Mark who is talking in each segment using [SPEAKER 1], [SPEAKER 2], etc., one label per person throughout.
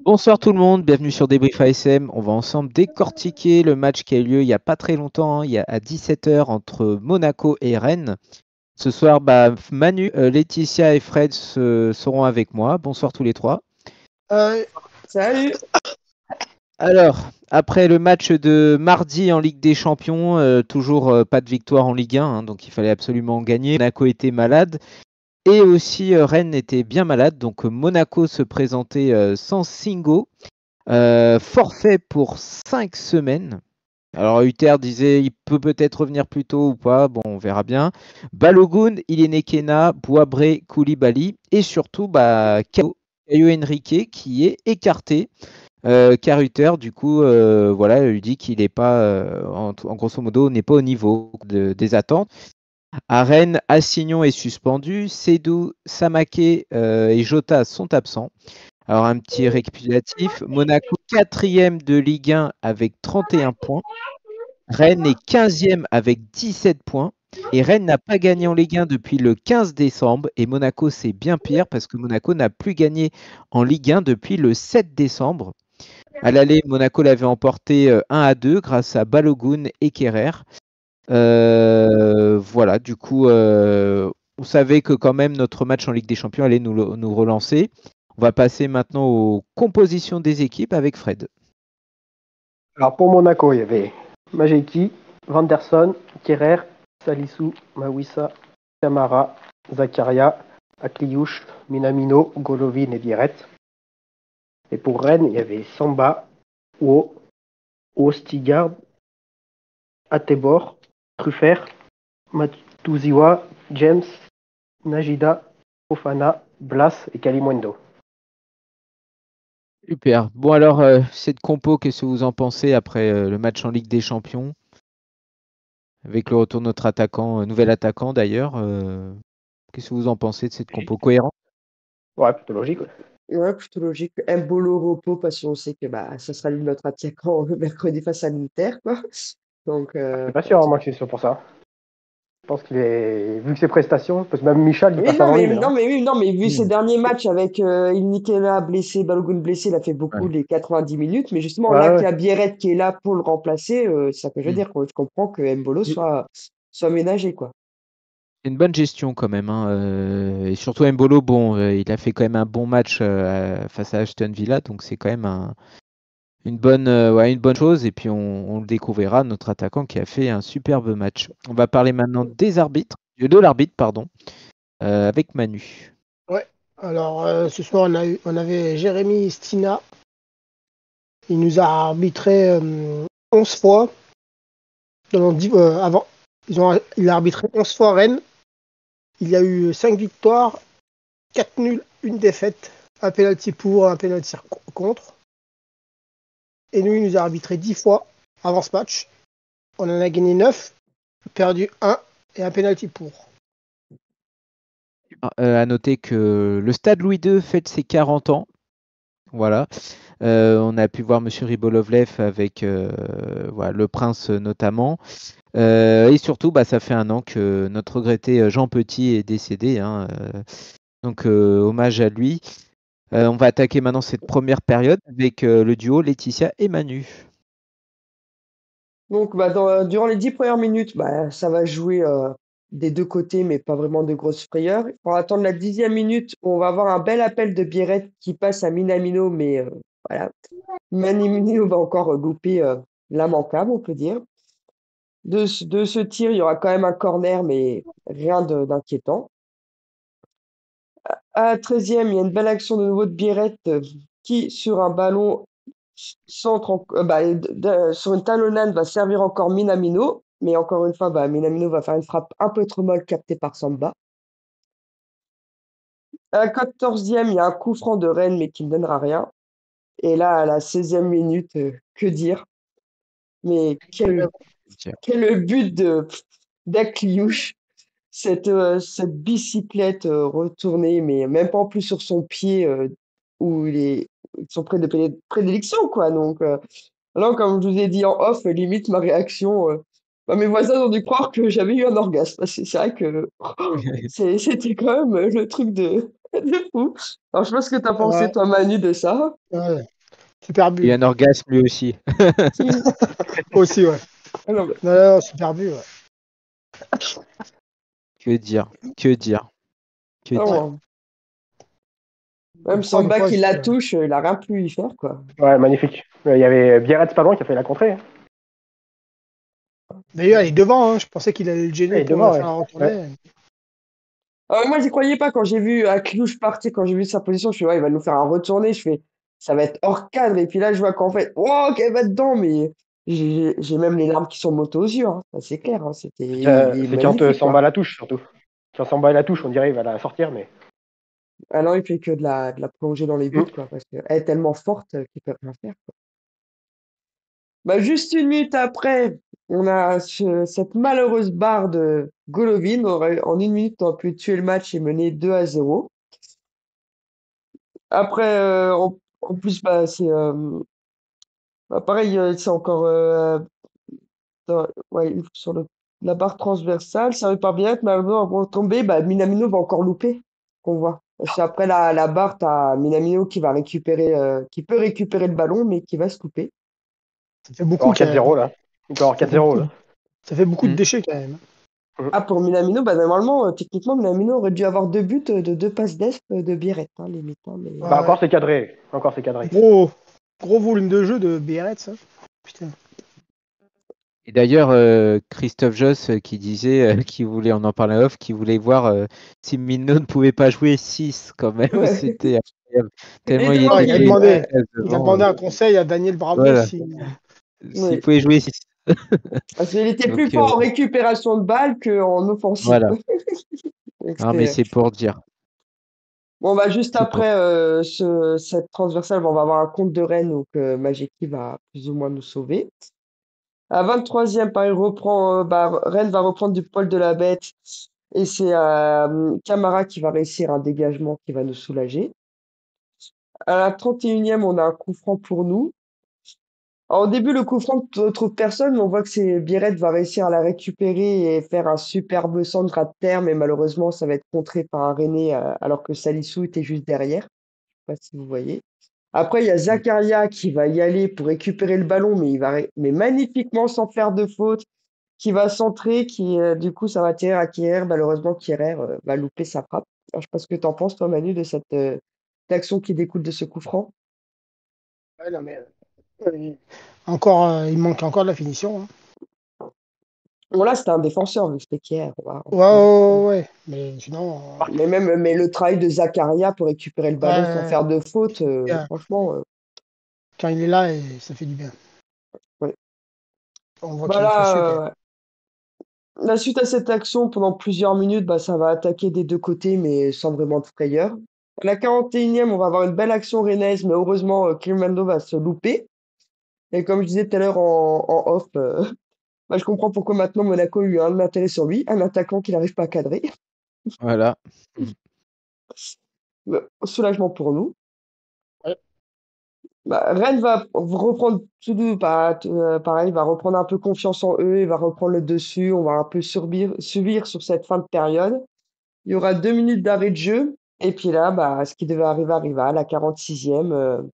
[SPEAKER 1] Bonsoir tout le monde, bienvenue sur Débrief ASM. On va ensemble décortiquer le match qui a eu lieu il n'y a pas très longtemps, il y a à 17h entre Monaco et Rennes. Ce soir, Manu, Laetitia et Fred seront avec moi. Bonsoir tous les trois.
[SPEAKER 2] Salut.
[SPEAKER 1] Alors, après le match de mardi en Ligue des Champions, toujours pas de victoire en Ligue 1, donc il fallait absolument gagner. Monaco était malade. Et aussi Rennes était bien malade, donc Monaco se présentait sans Singo. Forfait pour 5 semaines. Alors Uther disait il peut peut-être revenir plus tôt ou pas, bon on verra bien. Balogun, Ilenekena, Boabré, Koulibaly et surtout Caio Henrique qui est écarté. Car Uther du coup voilà lui dit qu'il n'est pas en grosso modo n'est pas au niveau des attentes. À Rennes, Assignon est suspendu, Sédou, Samaké et Jota sont absents. Alors un petit récapitulatif, Monaco 4e de Ligue 1 avec 31 points, Rennes est 15e avec 17 points, et Rennes n'a pas gagné en Ligue 1 depuis le 15 décembre, et Monaco c'est bien pire parce que Monaco n'a plus gagné en Ligue 1 depuis le 7 décembre. À l'aller, Monaco l'avait emporté 1-2 grâce à Balogun et Kerrer. Voilà, du coup, on savait que quand même notre match en Ligue des Champions allait nous relancer. On va passer maintenant aux compositions des équipes avec Fred.
[SPEAKER 3] Alors pour Monaco, il y avait Majeki, Vanderson, Kerrer, Salissou, Mawissa, Camara, Zakaria, Akliouche, Minamino, Golovin et Viret. Et pour Rennes, il y avait Samba, Ou, Ostigard, Atebor, Truffert, Matuziwa, James, Najida, Fofana, Blas et Kalimundo.
[SPEAKER 1] Super. Bon alors, cette compo, qu'est-ce que vous en pensez après le match en Ligue des Champions? Avec le retour de notre attaquant, nouvel attaquant d'ailleurs. Qu'est-ce que vous en pensez de cette compo cohérente?
[SPEAKER 3] Ouais, plutôt logique.
[SPEAKER 2] Ouais, plutôt logique. Mbolo repos parce qu'on sait que ça sera lui notre attaquant le mercredi face à l'Inter, quoi. Donc,
[SPEAKER 3] Je suis pas sûr, moi je suis sûr pour ça. Je pense qu'il est. Vu que ses prestations, parce que même Michel, il
[SPEAKER 2] oui,
[SPEAKER 3] passe avant lui maintenant.
[SPEAKER 2] non, mais vu ses
[SPEAKER 1] Mmh.
[SPEAKER 2] derniers matchs avec Ilnikena blessé, Balogun blessé, il a fait beaucoup
[SPEAKER 1] Ouais.
[SPEAKER 2] les 90 minutes. Mais justement,
[SPEAKER 3] Ouais,
[SPEAKER 2] là qu'il
[SPEAKER 3] ouais.
[SPEAKER 2] y a Biarrête qui est là pour le remplacer, ça que je veux
[SPEAKER 1] Mmh.
[SPEAKER 2] dire, quoi. Je comprends que Mbolo soit ménagé, quoi.
[SPEAKER 1] C'est une bonne gestion quand même, et surtout Mbolo, bon, il a fait quand même un bon match face à Aston Villa, donc c'est quand même une bonne chose. Et puis on le découvrira, notre attaquant qui a fait un superbe match. On va parler maintenant des arbitres, de l'arbitre, pardon, avec Manu.
[SPEAKER 4] Ouais, alors ce soir on avait Jérémy Stina. Il nous a arbitré 11 fois. Avant, il a arbitré 11 fois Rennes. Il y a eu 5 victoires, 4 nuls, une défaite, un penalty pour, un penalty contre. Et nous, il nous a arbitré 10 fois avant ce match. On en a gagné 9, perdu 1 et un penalty pour.
[SPEAKER 1] À noter que le Stade Louis II fête ses 40 ans. Voilà. On a pu voir Monsieur Ribolovlev avec voilà, le Prince notamment. Et surtout, ça fait un an que notre regretté Jean Petit est décédé. Donc, hommage à lui. On va attaquer maintenant cette première période avec le duo Laetitia et Manu.
[SPEAKER 2] Donc, durant les 10 premières minutes, ça va jouer des deux côtés, mais pas vraiment de grosses frayeurs. On va attendre la 10e minute, où on va avoir un bel appel de Biarrette qui passe à Minamino, mais voilà. Minamino va encore louper l'immanquable, on peut dire. De ce tir, il y aura quand même un corner, mais rien d'inquiétant. À la 13e, il y a une belle action de nouveau de Biarrette qui, sur un ballon, sur une talonnade, va servir encore Minamino. Mais encore une fois, Minamino va faire une frappe un peu trop mal captée par Samba. À la 14e, il y a un coup franc de Rennes, mais qui ne donnera rien. Et là, à la 16e minute, que dire? Mais quel but d'Akliouche! Cette bicyclette retournée, mais même pas en plus sur son pied, où il est son prédilection, quoi. Donc, là, comme je vous ai dit en off, limite ma réaction, mes voisins ont dû croire que j'avais eu un orgasme. C'est vrai que c'était quand même le truc de De fou. Alors, je sais pas ce que t'as pensé,
[SPEAKER 4] Ouais,
[SPEAKER 2] toi, Manu, de ça.
[SPEAKER 4] ouais. Super
[SPEAKER 1] Il y a
[SPEAKER 4] but.
[SPEAKER 1] un orgasme lui aussi.
[SPEAKER 4] Aussi, ouais.
[SPEAKER 2] Ah non, mais-
[SPEAKER 4] Non, non, super but, ouais.
[SPEAKER 1] Que dire? Que dire? Que
[SPEAKER 2] ah
[SPEAKER 1] dire?
[SPEAKER 2] non. Même
[SPEAKER 4] Des fois,
[SPEAKER 2] Samba qui la
[SPEAKER 4] c'est-
[SPEAKER 2] touche, il a rien pu y faire, quoi.
[SPEAKER 3] Ouais, magnifique. Il y avait Biarritz pas loin qui a fait la contrée. Hein.
[SPEAKER 4] D'ailleurs, il est devant, hein. Je pensais qu'il allait le
[SPEAKER 3] Ouais, il
[SPEAKER 4] gêner
[SPEAKER 3] est
[SPEAKER 4] pour
[SPEAKER 3] devant,
[SPEAKER 4] faire
[SPEAKER 3] ouais.
[SPEAKER 4] la
[SPEAKER 3] Ouais.
[SPEAKER 4] retournée.
[SPEAKER 2] Moi, j'y croyais pas quand j'ai vu Akliouche partir, quand j'ai vu sa position, je fais, ouais, il va nous faire un retourné, je fais, ça va être hors cadre, et puis là, je vois qu'en fait, oh, qu'elle va dedans, mais j'ai même les larmes qui sont montées aux yeux, hein. Ça, c'est clair, hein. Il est
[SPEAKER 3] C'est quand
[SPEAKER 2] magnifique,
[SPEAKER 3] Samba
[SPEAKER 2] quoi.
[SPEAKER 3] la touche, surtout. Quand Samba la touche, on dirait qu'il va la sortir, mais.
[SPEAKER 2] Ah non, il fait que de la plonger dans les buts,
[SPEAKER 3] Mm.
[SPEAKER 2] quoi, parce qu'elle est tellement forte qu'il peut rien faire, quoi. Bah, juste une minute après, on a cette malheureuse barre de Golovin. En une minute, on a pu tuer le match et mener 2-0. Après, en plus, bah, bah, pareil, c'est encore ouais, sur la barre transversale, ça pas bien être, mais avant de tomber, bah, Minamino va encore louper, qu'on voit. Parce qu'après la barre, t'as Minamino qui va récupérer, qui peut récupérer le ballon, mais qui va se louper.
[SPEAKER 4] Ça fait beaucoup
[SPEAKER 3] Encore
[SPEAKER 4] quand même.
[SPEAKER 3] 4-0, là. Encore
[SPEAKER 4] Ça fait
[SPEAKER 3] 4-0,
[SPEAKER 4] beaucoup,
[SPEAKER 3] là.
[SPEAKER 4] ça fait beaucoup de
[SPEAKER 1] Mm.
[SPEAKER 4] déchets quand même.
[SPEAKER 2] Ah, pour Minamino, bah, normalement, techniquement, Minamino aurait dû avoir 2 buts de 2 passes d'Est de Biarritz, hein, limite, hein, mais...
[SPEAKER 3] Bah,
[SPEAKER 4] Ouais.
[SPEAKER 3] encore c'est cadré. Encore c'est cadré.
[SPEAKER 4] Gros volume de jeu de Biarritz, hein. Putain.
[SPEAKER 1] Et d'ailleurs, Christophe Joss qui disait, on en parlait off, qui voulait voir si Mino ne pouvait pas jouer 6 quand même.
[SPEAKER 2] Ouais.
[SPEAKER 1] C'était incroyable.
[SPEAKER 2] Et
[SPEAKER 1] Tellement il
[SPEAKER 2] devant
[SPEAKER 1] était
[SPEAKER 4] Il a
[SPEAKER 2] lui,
[SPEAKER 4] demandé,
[SPEAKER 2] ouais.
[SPEAKER 4] il a
[SPEAKER 1] devant.
[SPEAKER 4] demandé un conseil à Daniel Bravo
[SPEAKER 1] Voilà.
[SPEAKER 4] si.
[SPEAKER 1] S'il
[SPEAKER 2] Oui.
[SPEAKER 1] pouvait jouer 6.
[SPEAKER 2] Parce qu'il était plus
[SPEAKER 1] Donc
[SPEAKER 2] fort en récupération de balles qu'en offensive.
[SPEAKER 1] voilà.
[SPEAKER 2] Donc,
[SPEAKER 1] Non, mais
[SPEAKER 2] c'était-
[SPEAKER 1] c'est pour dire.
[SPEAKER 2] Bon, bah, juste
[SPEAKER 1] C'est pour.
[SPEAKER 2] après cette transversale, on va avoir un compte de Rennes, donc Majeki va plus ou moins nous sauver. À 23e, pareil, Rennes va reprendre du poil de la bête, et c'est Camara qui va réussir un dégagement qui va nous soulager. À la 31e, on a un coup franc pour nous. Alors, au début, le coup franc ne trouve personne, mais on voit que c'est Biarritz va réussir à la récupérer et faire un superbe centre à terre, mais malheureusement, ça va être contré par un René alors que Salissou était juste derrière. Je sais pas si vous voyez. Après, il y a Zakaria qui va y aller pour récupérer le ballon, mais il va mais magnifiquement sans faire de faute, qui va centrer, qui du coup ça va atterrir à Kierer. Malheureusement, Kierer va louper sa frappe. Alors, je sais pas ce que tu en penses, toi, Manu, de cette action qui découle de ce coup franc.
[SPEAKER 4] Ouais, non, mais, encore, il manque encore de la finition, hein.
[SPEAKER 2] Bon, là, c'était un défenseur, vu que c'était Kierer. Voilà.
[SPEAKER 4] Ouais, ouais, ouais. Mais sinon,
[SPEAKER 2] Mais le travail de Zakaria pour récupérer le ballon sans
[SPEAKER 4] ouais,
[SPEAKER 2] faire de faute,
[SPEAKER 4] bien.
[SPEAKER 2] franchement,
[SPEAKER 4] Quand il est là, ça fait du bien.
[SPEAKER 2] ouais.
[SPEAKER 4] On voit
[SPEAKER 2] Bah
[SPEAKER 4] qu'il est précieux quand même.
[SPEAKER 2] là, la suite à cette action, pendant plusieurs minutes, bah, ça va attaquer des deux côtés, mais sans vraiment de frayeur. À la 41e, on va avoir une belle action rennaise, mais heureusement, Climendo va se louper. Et comme je disais tout à l'heure en off, bah, je comprends pourquoi maintenant Monaco a eu un intérêt sur lui, un attaquant qui n'arrive pas à cadrer.
[SPEAKER 1] Voilà.
[SPEAKER 2] Soulagement pour nous.
[SPEAKER 4] Ouais.
[SPEAKER 2] Bah, Rennes va reprendre pareil, va reprendre un peu confiance en eux, il va reprendre le dessus, on va un peu subir sur cette fin de période. Il y aura 2 minutes d'arrêt de jeu, et puis là, bah, ce qui devait arriver arriva. À la 46e,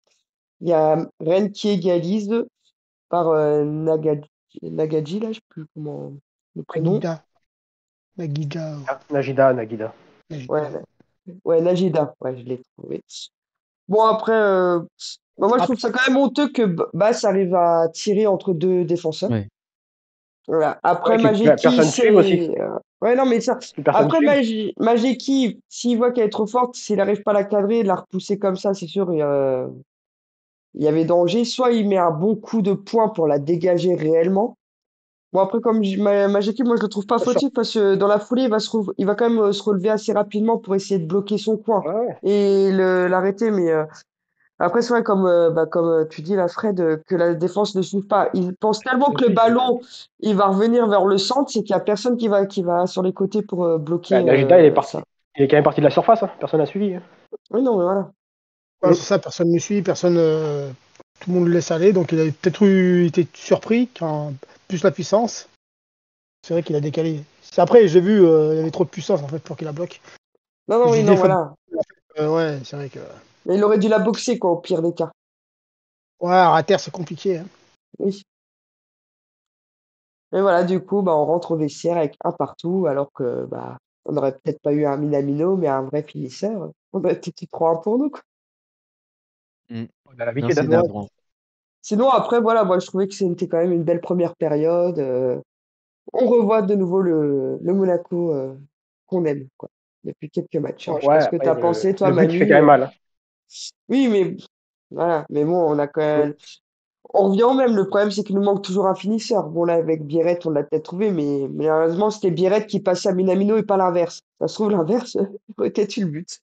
[SPEAKER 2] il y a Rennes qui égalise par Nagadji, là, je sais plus comment le prénom.
[SPEAKER 4] Nagida. Nagida.
[SPEAKER 3] Nagida.
[SPEAKER 2] Ouais, ouais, Najida, ouais, je l'ai trouvé. Bon, après, bah, moi, je trouve ça quand même honteux que Bass arrive à tirer entre deux défenseurs.
[SPEAKER 1] Ouais.
[SPEAKER 2] Voilà. Après,
[SPEAKER 3] Ouais,
[SPEAKER 2] Majeki,
[SPEAKER 3] personne suit aussi.
[SPEAKER 2] ouais, non, mais ça.
[SPEAKER 3] Plus personne
[SPEAKER 2] Après,
[SPEAKER 3] suit.
[SPEAKER 2] Majeki, s'il voit qu'elle est trop forte, s'il n'arrive pas à la cadrer, de la repousser comme ça, c'est sûr, il y avait danger. Soit il met un bon coup de poing pour la dégager réellement. Bon, après, comme Majeki, moi, je le trouve pas
[SPEAKER 4] Bien sûr.
[SPEAKER 2] fautif parce que dans la foulée, il va quand même se relever assez rapidement pour essayer de bloquer son coin
[SPEAKER 3] Ouais.
[SPEAKER 2] et l'arrêter. Mais après, c'est vrai, comme tu dis, là, Fred, que la défense ne suit pas. Il pense tellement que le ballon, il va revenir vers le centre, c'est qu'il n'y a personne qui va sur les côtés pour bloquer
[SPEAKER 3] Nagida, il est parti.
[SPEAKER 2] ça.
[SPEAKER 3] Il est quand même parti de la surface. Hein. Personne n'a suivi. Hein.
[SPEAKER 2] Oui, non, mais voilà.
[SPEAKER 4] Ouais, c'est ça, personne ne suit, personne, tout le monde le laisse aller, donc il a peut-être été surpris quand plus la puissance. C'est vrai qu'il a décalé. Après, j'ai vu, il y avait trop de puissance en fait pour qu'il la bloque.
[SPEAKER 2] Non, non,
[SPEAKER 4] Je
[SPEAKER 2] oui,
[SPEAKER 4] disais,
[SPEAKER 2] non, voilà.
[SPEAKER 4] Ouais, c'est vrai que.
[SPEAKER 2] Mais il aurait dû la boxer, quoi, au pire des cas.
[SPEAKER 4] Ouais, à terre, c'est compliqué. Hein.
[SPEAKER 2] Oui. Et voilà, du coup, bah, on rentre au vestiaire avec un partout, alors que bah, on n'aurait peut-être pas eu un Minamino, mais un vrai finisseur. On aurait été 3-1 pour nous, quoi.
[SPEAKER 3] On a
[SPEAKER 1] Non,
[SPEAKER 3] l'habitude.
[SPEAKER 1] c'est
[SPEAKER 3] Hein.
[SPEAKER 1] navrant.
[SPEAKER 2] Sinon, après, voilà, moi, je trouvais que c'était quand même une belle première période. On revoit de nouveau le Monaco qu'on aime, quoi, depuis quelques matchs. Hein. Je sais pas
[SPEAKER 3] Ouais,
[SPEAKER 2] ce que tu
[SPEAKER 3] après,
[SPEAKER 2] as pensé, toi,
[SPEAKER 3] le but, il fait quand
[SPEAKER 2] Manu.
[SPEAKER 3] même mal. Hein.
[SPEAKER 2] Oui, mais voilà. Mais bon, on a quand même. On revient au même. Le problème, c'est qu'il nous manque toujours un finisseur. Bon, là, avec Biret, on l'a peut-être trouvé, mais malheureusement, c'était Biret qui passait à Minamino et pas l'inverse. Ça se trouve, l'inverse aurait été le but.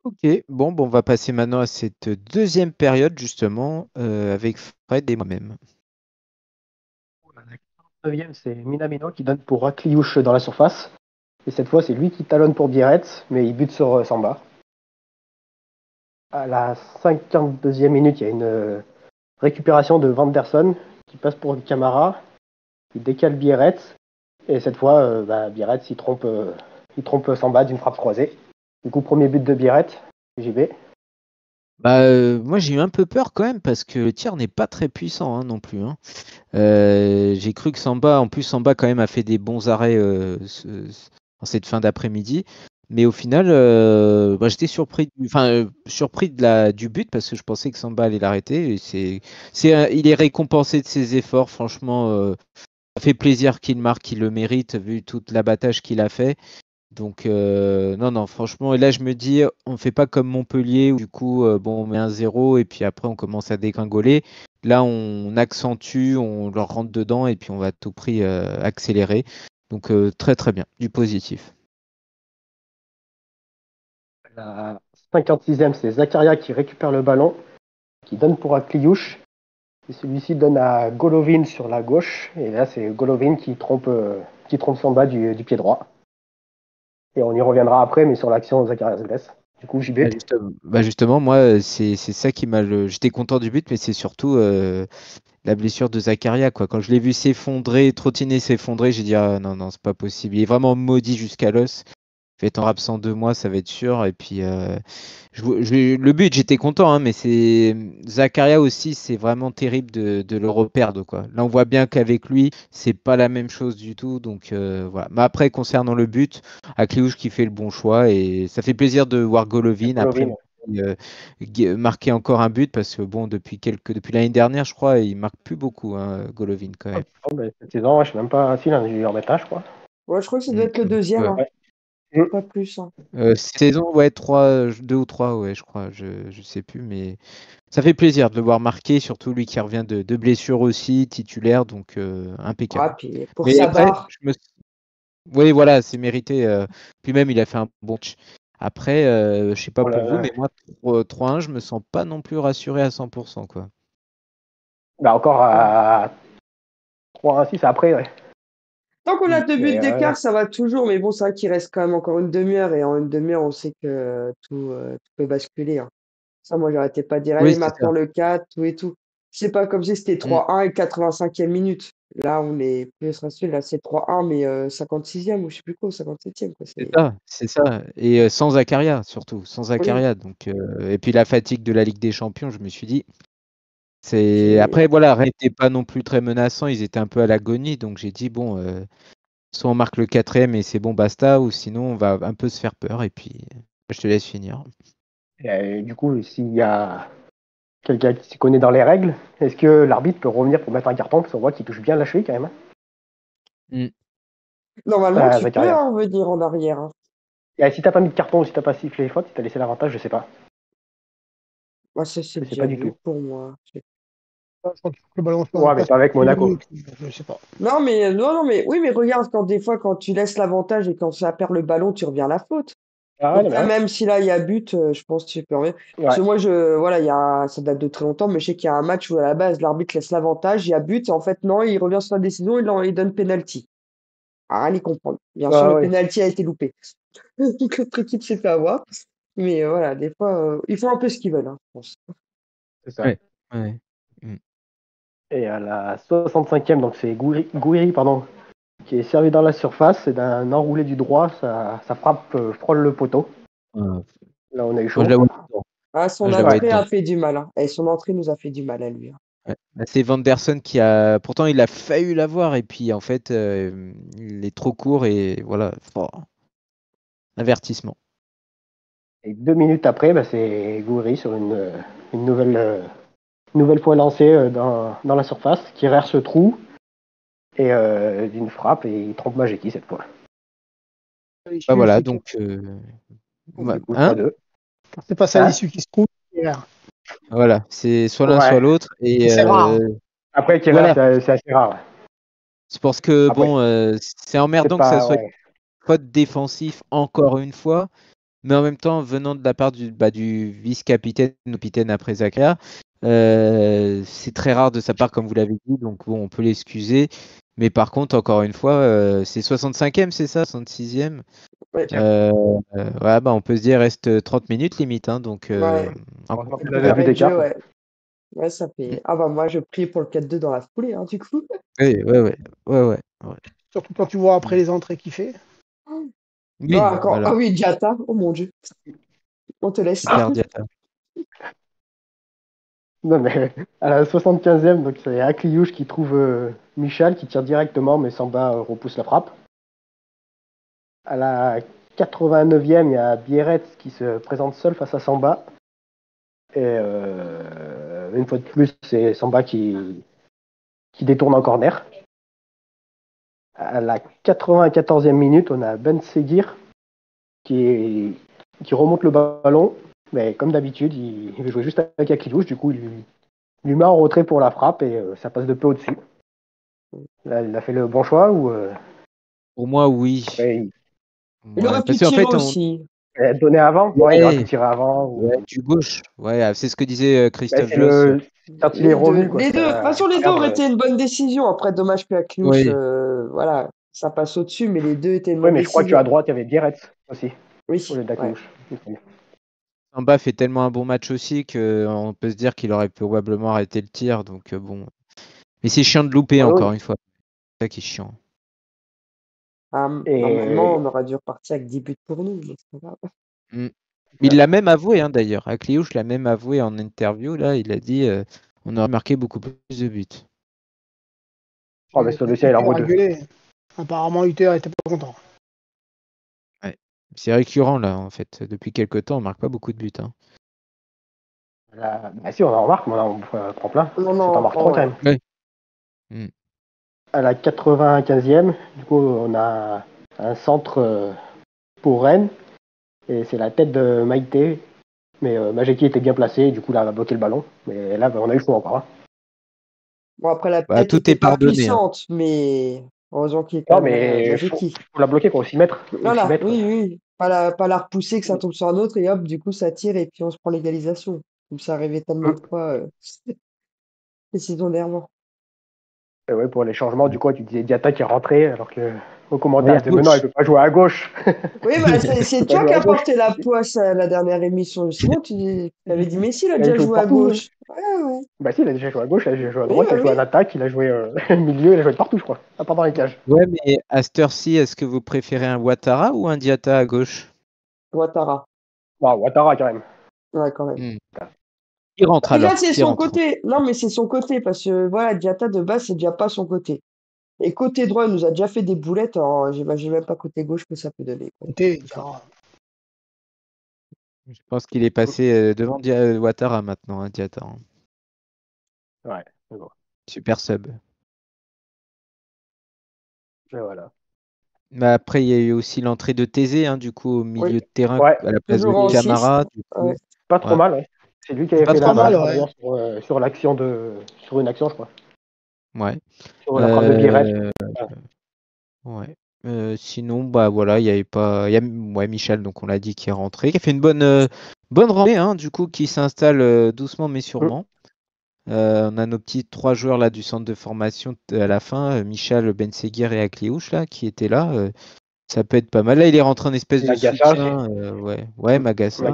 [SPEAKER 1] Ok, bon, on va passer maintenant à cette deuxième période, justement, avec Fred et moi-même.
[SPEAKER 3] La 49e, c'est Minamino qui donne pour Akliouche dans la surface. Et cette fois, c'est lui qui talonne pour Biarritz, mais il bute sur Samba. À la 52e minute, il y a une récupération de Vanderson qui passe pour Camara. Il décale Biarritz. Et cette fois, Biarritz, il trompe Samba d'une frappe croisée. Du coup, premier but de Biarritz, JB.
[SPEAKER 1] Bah, moi, j'ai eu un peu peur quand même parce que le tir n'est pas très puissant hein, non plus. Hein. J'ai cru que en plus, Samba quand même a fait des bons arrêts en cette fin d'après-midi. Mais au final, j'étais surpris, surpris du but parce que je pensais que Samba allait l'arrêter. Il est récompensé de ses efforts. Franchement, ça fait plaisir qu'il marque, qu'il le mérite vu toute l'abattage qu'il a fait. Donc, non, franchement, et là, je me dis, on ne fait pas comme Montpellier, où du coup, on met un 0 et puis après, on commence à dégringoler. Là, on accentue, on leur rentre dedans et puis on va à tout prix accélérer. Donc, très, très bien, du positif.
[SPEAKER 3] La 56e, c'est Zakaria qui récupère le ballon, qui donne pour Akliouche. Et celui-ci donne à Golovin sur la gauche. Et là, c'est Golovin qui trompe Samba du pied droit. Et on y reviendra après, mais sur l'action, Zakaria se blesse. Du coup, JB.
[SPEAKER 1] Justement, moi, c'est ça qui m'a. J'étais content du but, mais c'est surtout la blessure de Zakaria, quoi. Quand je l'ai vu trottiner, s'effondrer, j'ai dit, ah non, c'est pas possible. Il est vraiment maudit jusqu'à l'os. Il va être en absent 2 mois, ça va être sûr. Et puis, le but, j'étais content, hein, mais c'est Zakaria aussi, c'est vraiment terrible de le reperdre, quoi. Là, on voit bien qu'avec lui, c'est pas la même chose du tout. Donc, voilà. Mais après, concernant le but, Akliouche qui fait le bon choix et ça fait plaisir de voir Golovin après
[SPEAKER 3] Golovin.
[SPEAKER 1] marquer encore un but parce que bon, depuis l'année dernière, je crois, il marque plus beaucoup, hein, Golovin quand même.
[SPEAKER 3] Cette saison, je sais même pas s'il en a dû en mettre un, je crois.
[SPEAKER 2] Ouais, je crois que ça doit être le deuxième,
[SPEAKER 1] Ouais.
[SPEAKER 2] hein.
[SPEAKER 3] Ouais.
[SPEAKER 2] Pas plus. Hein.
[SPEAKER 1] Saison, ouais, 2 ou 3, ouais, je crois, je sais plus, mais ça fait plaisir de le voir marquer, surtout lui qui revient de blessure aussi, titulaire, donc impeccable.
[SPEAKER 2] Ah, puis pour
[SPEAKER 1] Mais
[SPEAKER 2] sa
[SPEAKER 1] après,
[SPEAKER 2] barre.
[SPEAKER 1] oui, voilà, c'est mérité. Puis même, il a fait un bon match. Après, je sais pas pour vous, mais moi, 3-1, je me sens pas non plus rassuré à 100%, quoi.
[SPEAKER 3] Encore à 3-1-6 après, ouais.
[SPEAKER 2] Tant qu'on a 2 buts
[SPEAKER 3] Mais,
[SPEAKER 2] d'écart, ça va toujours, mais bon, c'est vrai qu'il reste quand même encore une demi-heure, et en une demi-heure, on sait que tout peut basculer. Hein. Ça, moi, j'arrêtais pas de dire,
[SPEAKER 1] Oui,
[SPEAKER 2] allez,
[SPEAKER 1] c'est ça.
[SPEAKER 2] maintenant le 4, tout et tout. C'est pas comme si c'était 3-1 et 85e minute. Là, on est plus rassuré, là, c'est 3-1, mais 56e, ou je sais plus quoi, 57e, quoi.
[SPEAKER 1] C'est ça. Et sans Zakaria, surtout, sans
[SPEAKER 2] Oui,
[SPEAKER 1] Zakaria. Donc, et puis la fatigue de la Ligue des Champions, je me suis dit.
[SPEAKER 2] c'est.
[SPEAKER 1] Après, voilà, Rennes n'était pas non plus très menaçant, ils étaient un peu à l'agonie, donc j'ai dit, bon, soit on marque le 4e et c'est bon, basta, ou sinon on va un peu se faire peur, et puis je te laisse finir.
[SPEAKER 3] Et, du coup, s'il y a quelqu'un qui s'y connaît dans les règles, est-ce que l'arbitre peut revenir pour mettre un carton parce qu'on voit qu'il touche bien la cheville quand même?
[SPEAKER 2] Normalement, tu peux
[SPEAKER 3] Zakaria.
[SPEAKER 2] en revenir en arrière. Hein.
[SPEAKER 3] Et si t'as pas mis de carton ou si t'as pas sifflé les fautes, si t'as laissé l'avantage, je sais pas.
[SPEAKER 2] Moi, ça, c'est
[SPEAKER 3] Je sais
[SPEAKER 2] déjà
[SPEAKER 3] pas du
[SPEAKER 2] vu
[SPEAKER 3] tout.
[SPEAKER 2] pour moi.
[SPEAKER 4] Je crois qu'il faut que le ballon
[SPEAKER 3] Ouais, mais
[SPEAKER 4] passe
[SPEAKER 3] pas avec
[SPEAKER 4] sous les
[SPEAKER 3] Monaco.
[SPEAKER 4] buts. Je sais pas.
[SPEAKER 2] Non, mais non, mais oui, mais regarde, quand des fois, quand tu laisses l'avantage et quand ça perd le ballon, tu reviens à la faute.
[SPEAKER 3] Ah ouais,
[SPEAKER 2] Donc
[SPEAKER 3] non, mais
[SPEAKER 2] là,
[SPEAKER 3] ouais.
[SPEAKER 2] même si là il y a but, je pense que tu peux revenir. Parce
[SPEAKER 3] Ouais.
[SPEAKER 2] que moi, voilà, ça date de très longtemps, mais je sais qu'il y a un match où à la base l'arbitre laisse l'avantage, il y a but, et en fait non, il revient sur la décision, il donne penalty. À rien y comprendre. Bien sûr,
[SPEAKER 3] Ah
[SPEAKER 2] le
[SPEAKER 3] ouais,
[SPEAKER 2] penalty a été loupé. Donc l'autre équipe s'est fait avoir. Mais voilà, des fois, ils font un peu ce qu'ils veulent, hein, je pense.
[SPEAKER 3] c'est ça.
[SPEAKER 1] Ouais. Ouais.
[SPEAKER 3] Et à la 65e, donc c'est Gouiri, pardon, qui est servi dans la surface, et d'un enroulé du droit, ça frappe, frôle le poteau. Là, on a eu chaud.
[SPEAKER 1] Moi, je la vois
[SPEAKER 2] son
[SPEAKER 1] je la vois
[SPEAKER 2] entrée
[SPEAKER 1] dedans.
[SPEAKER 2] a fait du mal. Hein. Et son entrée nous a fait du mal à lui. Hein.
[SPEAKER 1] Ouais. C'est Vanderson qui a. Pourtant, il a failli l'avoir et puis en fait, il est trop court et voilà. Avertissement.
[SPEAKER 3] Et 2 minutes après, c'est Gouiri sur une nouvelle fois lancée dans la surface, qui rère ce trou et d'une frappe, et il trompe Majeki cette fois.
[SPEAKER 1] Bah voilà, donc.
[SPEAKER 3] Du coup,
[SPEAKER 1] Hein
[SPEAKER 3] 3-2.
[SPEAKER 4] C'est pas ça l'issue qui se trouve.
[SPEAKER 1] Voilà, c'est soit l'un soit l'autre. Et
[SPEAKER 4] c'est rare.
[SPEAKER 3] Après,
[SPEAKER 1] voilà.
[SPEAKER 3] c'est assez rare.
[SPEAKER 1] C'est parce que
[SPEAKER 3] Après,
[SPEAKER 1] bon, c'est emmerdant que ça soit faute défensif encore une fois, mais en même temps venant de la part du vice-capitaine ou capitaine après Zakaria, c'est très rare de sa part comme vous l'avez dit, donc bon, on peut l'excuser. Mais par contre, encore une fois, c'est 65e, c'est ça, 66e.
[SPEAKER 2] Ouais.
[SPEAKER 1] Ouais, bah on peut se dire reste 30 minutes limite, hein, donc.
[SPEAKER 2] Ouais, ça fait. Ah bah moi je prie pour le 4-2 dans la foulée, hein, du coup.
[SPEAKER 1] Ouais.
[SPEAKER 4] Surtout quand tu vois après les entrées qu'il fait.
[SPEAKER 1] Oui,
[SPEAKER 2] voilà. Ah oui, Diatta, oh mon dieu. On te laisse.
[SPEAKER 1] Super Diatta.
[SPEAKER 3] Non, mais à la 75e, donc c'est Akliouche qui trouve Michal, qui tire directement, mais Samba repousse la frappe. À la 89e, il y a Bierretz qui se présente seul face à Samba. Et une fois de plus, c'est Samba qui détourne en corner. À la 94e minute, on a Ben Seguir qui remonte le ballon, mais comme d'habitude, il veut jouer juste avec Akliouche, du coup, il lui met en retrait pour la frappe et ça passe de peu au-dessus. Là, il a fait le bon choix ou
[SPEAKER 1] Pour moi, oui.
[SPEAKER 2] Il aurait pu tirer aussi.
[SPEAKER 3] Donné avant, il aurait pu tirer avant.
[SPEAKER 1] Du gauche, c'est ce que disait Christophe
[SPEAKER 3] Josse. Quand il est revenu.
[SPEAKER 2] Les deux, de toute façon, les deux auraient été une bonne décision. Après, dommage que Akliouche, voilà, ça passe au-dessus, mais les deux étaient une bonne décision.
[SPEAKER 3] Oui, mais je crois qu'à droite, il y avait Bierretz aussi.
[SPEAKER 2] Oui.
[SPEAKER 3] Au lieu d'Akliouche.
[SPEAKER 1] Samba fait tellement un bon match aussi qu'on peut se dire qu'il aurait probablement arrêté le tir. Donc bon. Mais c'est chiant de louper encore une fois. C'est ça qui est chiant.
[SPEAKER 2] Normalement, on aurait dû repartir avec 10 buts pour nous. Mais c'est pas grave.
[SPEAKER 1] Il l'a même avoué d'ailleurs. Akliouche l'a même avoué en interview. Là, il a dit on aurait marqué beaucoup plus de buts.
[SPEAKER 3] Oh, mais celui-ci, il en vaut 2.
[SPEAKER 4] Apparemment, Hutter était pas content.
[SPEAKER 1] Ouais. C'est récurrent là en fait. Depuis quelques temps, on marque pas beaucoup de buts. Hein.
[SPEAKER 3] Si, on en remarque, mais on prend plein.
[SPEAKER 2] Non,
[SPEAKER 3] c'est en marque 3 quand même.
[SPEAKER 1] Ouais.
[SPEAKER 3] À la 95e, du coup, on a un centre pour Rennes. Et c'est la tête de Maïté. Mais Majeki était bien placé, et du coup, là, elle a bloqué le ballon. Mais là, on a eu chaud encore. Hein.
[SPEAKER 2] Bon, après, la tête était pas puissante, mais heureusement qu'il est quand même Majeki.
[SPEAKER 3] Faut la bloquer pour 6 mètres.
[SPEAKER 2] Voilà, oui. Pas la repousser, que ça tombe sur un autre, et hop, du coup, ça tire, et puis on se prend l'égalisation. Comme ça arrivait tellement de fois les saisons dernières.
[SPEAKER 3] Ouais, pour les changements, du coup, tu disais Diatta qui est rentré, alors que au commentaire, il non, il peut pas jouer à gauche.
[SPEAKER 2] Oui, bah, c'est toi qui as porté la poisse à la dernière émission. Sinon, tu avais dit, mais si, il a déjà joué à gauche. Ouais.
[SPEAKER 3] Bah si, il a déjà joué à gauche, il a déjà joué à droite, il a joué en attaque, il a joué au milieu, il a joué partout, je crois, à part dans les cages.
[SPEAKER 1] Ouais, mais à cette heure-ci, est-ce que vous préférez un Ouattara ou un Diatta à gauche?
[SPEAKER 2] Ouattara.
[SPEAKER 3] Ouattara, quand même.
[SPEAKER 2] Ouais, quand même.
[SPEAKER 1] Il rentre alors.
[SPEAKER 2] Déjà, c'est son côté. Non, mais c'est son côté, parce que voilà, Diatta de base, c'est déjà pas son côté. Et côté droit, il nous a déjà fait des boulettes. Alors, j'imagine même pas côté gauche que ça peut donner.
[SPEAKER 1] Je pense qu'il est passé devant Ouattara maintenant, hein, Diatta.
[SPEAKER 3] Ouais, c'est bon.
[SPEAKER 1] Super sub.
[SPEAKER 3] Et voilà.
[SPEAKER 1] Mais après, il y a eu aussi l'entrée de Thésée, hein, du coup, au milieu de terrain, à la place de Camara.
[SPEAKER 3] Pas trop mal, ouais. C'est lui qui avait fait la balle sur l'action sur une action, je crois.
[SPEAKER 1] Ouais.
[SPEAKER 3] Sur la frappe de Bierretz.
[SPEAKER 1] Ouais. Sinon, bah voilà, il y avait pas. Il y a Michel, donc on l'a dit, qui est rentré, qui a fait une bonne rentrée, hein, du coup, qui s'installe doucement mais sûrement. On a nos petits 3 joueurs là du centre de formation à la fin, Michel, Ben Seguir et Akliouche là, qui étaient là. Ça peut être pas mal. Là, il est rentré en espèce de soutien. Magassa.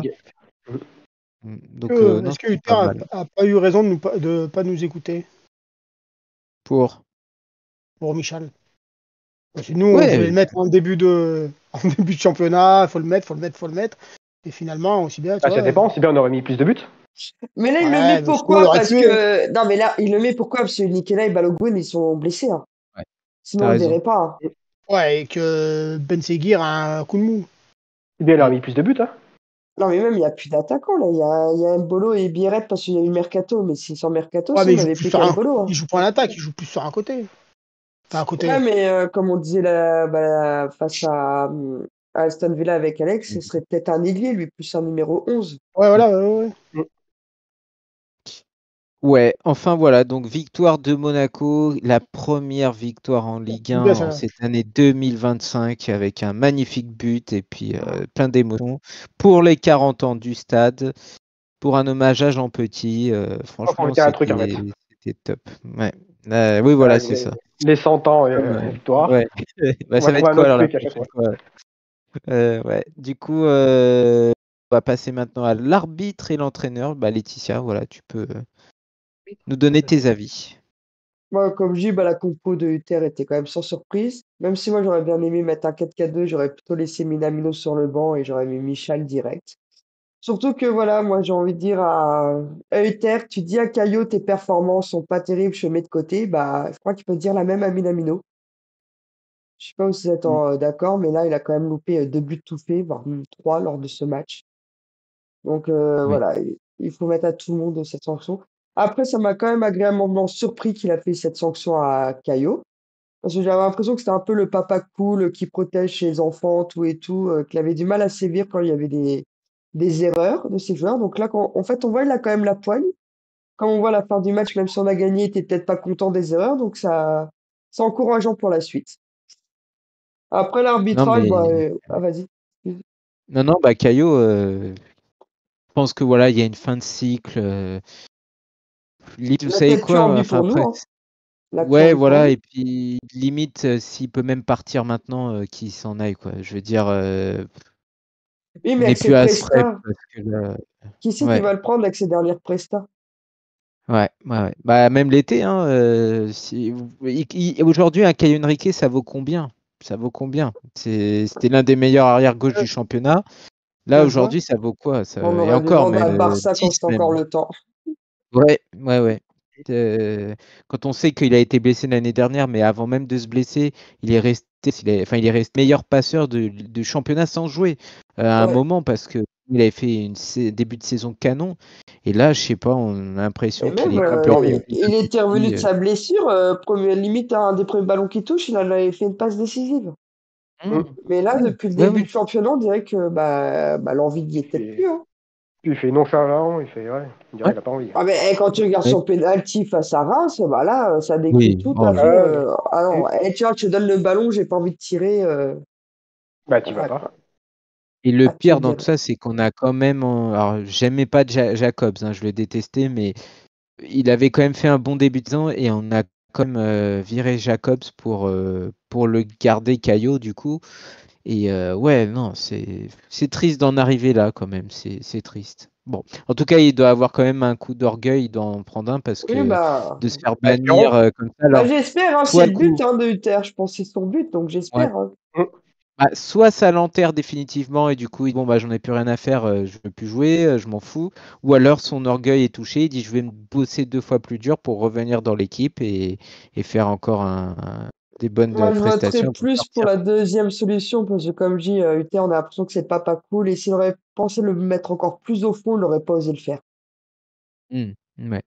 [SPEAKER 1] Donc,
[SPEAKER 4] est-ce que Hutter a pas eu raison de pas nous écouter
[SPEAKER 1] pour
[SPEAKER 4] Michel? Nous, on voulait le mettre en début de championnat, il faut le mettre. Et finalement, aussi bien.
[SPEAKER 3] Ça dépend, si bien on aurait mis plus de buts.
[SPEAKER 2] Mais là, il le met pourquoi? Parce que. Non, mais là, il le met pourquoi? Parce que Nicolas et Balogun, ils sont blessés. Hein.
[SPEAKER 1] Ouais.
[SPEAKER 2] Sinon, on ne verrait pas. Hein.
[SPEAKER 4] Ouais, et que Ben Seguir a un coup de mou.
[SPEAKER 3] Si bien, il aurait mis plus de buts. Hein.
[SPEAKER 2] Non, mais même, il n'y a plus d'attaquants. Là. Il y a Mbolo et Biret parce qu'il y a eu Mercato. Mais si sans Mercato,
[SPEAKER 4] Ouais,
[SPEAKER 2] si on n'avait plus qu'un Mbolo. Hein.
[SPEAKER 4] Il joue pas en attaque, il joue plus sur un côté. Enfin, un côté.
[SPEAKER 2] Ouais, mais comme on disait face à Aston Villa avec Alex, ce serait peut-être un ailier, lui, plus un numéro 11.
[SPEAKER 4] Ouais, voilà. Ouais.
[SPEAKER 1] Ouais, enfin voilà, donc victoire de Monaco, la première victoire en Ligue 1 en cette année 2025 avec un magnifique but et puis plein d'émotions pour les 40 ans du stade, pour un hommage à Jean Petit, franchement c'était top. Ouais. Oui, voilà, c'est ça.
[SPEAKER 3] Les 100 ans, victoire.
[SPEAKER 1] Ouais. Bah, ça va être quoi alors la prochaine fois ouais. Du coup, on va passer maintenant à l'arbitre et l'entraîneur. Bah, Laetitia, voilà, tu peux nous donner tes avis.
[SPEAKER 2] Moi, comme je dis, la compo de Uther était quand même sans surprise. Même si moi, j'aurais bien aimé mettre un 4-4-2, j'aurais plutôt laissé Minamino sur le banc et j'aurais mis Michal direct. Surtout que, voilà, moi, j'ai envie de dire à Uther, tu dis à Caillot, tes performances sont pas terribles, je te mets de côté. Bah, je crois qu'il peut dire la même à Minamino. Je sais pas si vous êtes d'accord, mais là, il a quand même loupé 2 buts tout faits, voire même 3 lors de ce match. Donc, voilà, il faut mettre à tout le monde cette sanction. Après, ça m'a quand même agréablement surpris qu'il a fait cette sanction à Caillot. Parce que j'avais l'impression que c'était un peu le papa cool qui protège ses enfants, tout et tout, qu'il avait du mal à sévir quand il y avait des erreurs de ses joueurs. Donc là, en fait, on voit il a quand même la poigne. Quand on voit la fin du match, même si on a gagné, il était peut-être pas content des erreurs. Donc ça, c'est encourageant pour la suite. Après l'arbitrage, vas-y.
[SPEAKER 1] Non, Caillot, je pense que voilà, il y a une fin de cycle. Vous savez quoi, enfin après. Ouais, voilà, et puis limite, s'il peut même partir maintenant, qu'il s'en aille, quoi. Je veux dire,
[SPEAKER 2] oui, mais avec ses prestats, qui c'est qui va le prendre avec ses dernières prestats?
[SPEAKER 1] Ouais. Bah, même l'été, hein, aujourd'hui, un Caio Henrique, ça vaut combien? C'était l'un des meilleurs arrière-gauche du championnat. Là, aujourd'hui, ça vaut quoi?
[SPEAKER 2] On aurait dû vendre à Barça quand c'est encore le temps.
[SPEAKER 1] Ouais. Quand on sait qu'il a été blessé l'année dernière, mais avant même de se blesser, il est resté meilleur passeur du championnat sans jouer à un moment parce que il avait fait début de saison canon. Et là, je sais pas, on a l'impression qu'il est complètement.
[SPEAKER 2] Il était revenu de sa blessure, limite un des premiers ballons qu'il touche, il avait fait une passe décisive. Mais là, depuis le début du championnat, on dirait que l'envie n'y était plus. Hein.
[SPEAKER 3] Il fait nonchalant, il dirait qu'il n'a pas envie.
[SPEAKER 2] Ah, mais quand tu regardes son penalty face à Reims, là, ça décrit tout à fait. Ah non, tiens, je te donne le ballon, j'ai pas envie de tirer.
[SPEAKER 3] Tu vas pas.
[SPEAKER 1] Et le pire dans tout ça, c'est qu'on a quand même. Alors, j'aimais pas Jacobs, hein, je le détestais, mais il avait quand même fait un bon début de saison et on a quand même viré Jacobs pour le garder Caillot, du coup. Et non, c'est triste d'en arriver là quand même, c'est triste. Bon, en tout cas, il doit avoir quand même un coup d'orgueil, il doit en prendre un parce que de se faire bannir comme ça. Alors,
[SPEAKER 2] j'espère, hein, c'est le but de Uther, je pense que c'est son but, donc j'espère.
[SPEAKER 1] Ouais. Soit ça l'enterre définitivement et du coup, j'en ai plus rien à faire, je veux plus jouer, je m'en fous. Ou alors son orgueil est touché, il dit je vais me bosser 2 fois plus dur pour revenir dans l'équipe et faire encore des bonnes prestations.
[SPEAKER 2] Je voterais plus pour la deuxième solution parce que comme je dis, Uther, on a l'impression que c'est pas cool et s'il aurait pensé le mettre encore plus au fond, il n'aurait pas osé le faire.
[SPEAKER 1] Ouais.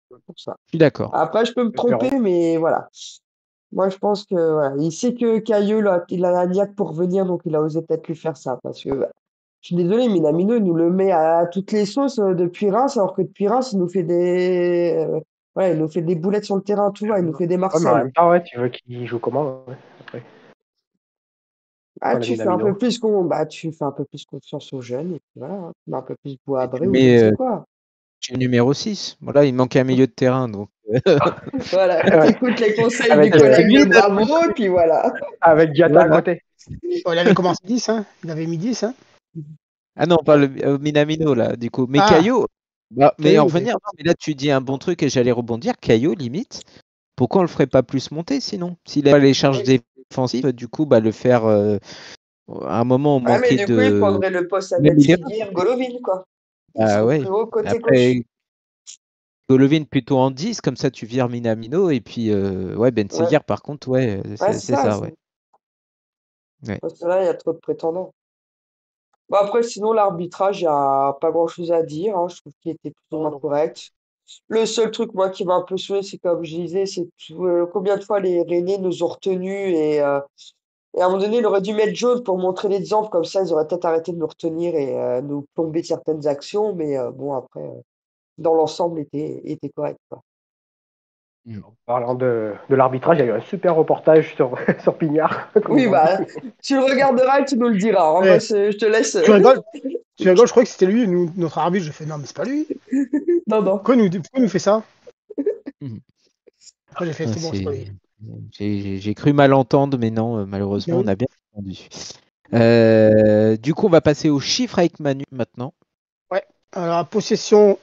[SPEAKER 2] Pour ça.
[SPEAKER 1] Je suis d'accord.
[SPEAKER 2] Après, je peux me tromper, mais voilà. Moi, je pense que il sait que Caillou, il a la niaque pour venir, donc il a osé peut-être lui faire ça. Parce que je suis désolé, Minamino, il nous le met à toutes les sauces depuis Reims, alors que depuis Reims, il nous fait il nous fait des boulettes sur le terrain, tout va, il nous fait des Marseille.
[SPEAKER 3] En même temps, tu veux qu'il joue comment après.
[SPEAKER 2] Tu fais un peu plus confiance aux jeunes, et puis voilà, tu mets un peu plus Bois-Abré ou je sais quoi.
[SPEAKER 1] Tu es numéro 6. Voilà, il manque un milieu de terrain. Donc...
[SPEAKER 2] voilà, écoute les conseils du collègue de Bravo, et puis voilà.
[SPEAKER 3] Avec Diatta à côté.
[SPEAKER 4] Il avait commencé 10, hein. Il avait mis 10, hein.
[SPEAKER 1] Ah non, pas le Minamino, là, du coup. Mais Caillot, mais en revenir, mais là, tu dis un bon truc et j'allais rebondir. Caillot, limite, pourquoi on le ferait pas plus monter sinon? S'il a les charges offensif, du coup, le faire à un moment on
[SPEAKER 2] Ouais, mais
[SPEAKER 1] manquait
[SPEAKER 2] du coup, il
[SPEAKER 1] de
[SPEAKER 2] prendrait le poste à
[SPEAKER 1] même leader.
[SPEAKER 2] Benseguir, Golovin, quoi. Ils
[SPEAKER 1] Ah
[SPEAKER 2] sont
[SPEAKER 1] ouais.
[SPEAKER 2] plus haut côté gauche.
[SPEAKER 1] Après Golovin plutôt en 10, comme ça tu vires Minamino et puis Ben
[SPEAKER 2] Ouais,
[SPEAKER 1] Seguir par contre
[SPEAKER 2] ouais,
[SPEAKER 1] c'est
[SPEAKER 2] c'est ça.
[SPEAKER 1] ça ouais. Ouais.
[SPEAKER 2] Parce que là, il y a trop de prétendants. Bon, après, sinon, l'arbitrage, il n'y a pas grand-chose à dire. Hein. Je trouve qu'il était plus ou moins correct. Le seul truc, moi, qui m'a un peu saoulé, c'est comme je disais, c'est combien de fois les Rennais nous ont retenus et à un moment donné, il aurait dû mettre jaune pour montrer l'exemple. Comme ça, ils auraient peut-être arrêté de nous retenir et nous plomber certaines actions. Mais bon, après, dans l'ensemble, était correct, quoi.
[SPEAKER 3] En parlant de l'arbitrage, il y a eu un super reportage sur Pignard. comme
[SPEAKER 2] Oui,
[SPEAKER 3] ils ont dit.
[SPEAKER 2] tu le regarderas et tu nous le diras. Hein.
[SPEAKER 4] Ouais.
[SPEAKER 2] Moi, je te laisse.
[SPEAKER 4] Tu rigoles, je crois que c'était lui, notre arbitre. Je fais non, mais c'est pas lui.
[SPEAKER 2] Non, non.
[SPEAKER 4] Pourquoi il nous fait ça?
[SPEAKER 1] Mhm.
[SPEAKER 4] Après, j'ai fait c'est bon, c'est pas lui.
[SPEAKER 1] J'ai cru mal entendre, mais non, malheureusement,
[SPEAKER 4] Oui.
[SPEAKER 1] on a bien entendu. Du coup, on va passer aux chiffres avec Manu maintenant.
[SPEAKER 4] Ouais. Alors, à possession,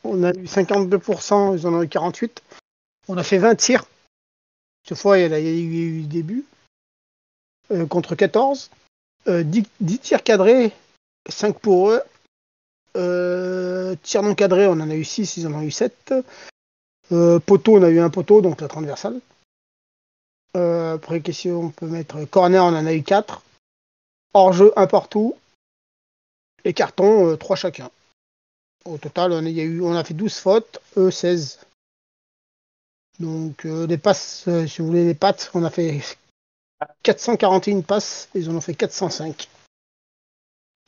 [SPEAKER 4] on a eu 52%, ils en ont eu 48%. On a fait 20 tirs. Cette fois, il y a eu des buts. Contre 14. 10 tirs cadrés, 5 pour eux. Tirs non cadrés, on en a eu 6, ils en ont eu 7. Poteau, on a eu un poteau, donc la transversale. Après, question, on peut mettre corner, on en a eu 4. Hors-jeu, 1 partout. Et cartons, 3 chacun. Au total, on a fait 12 fautes, eux 16. Donc, les passes, si vous voulez, les pattes, on a fait 441 passes, ils en ont fait 405.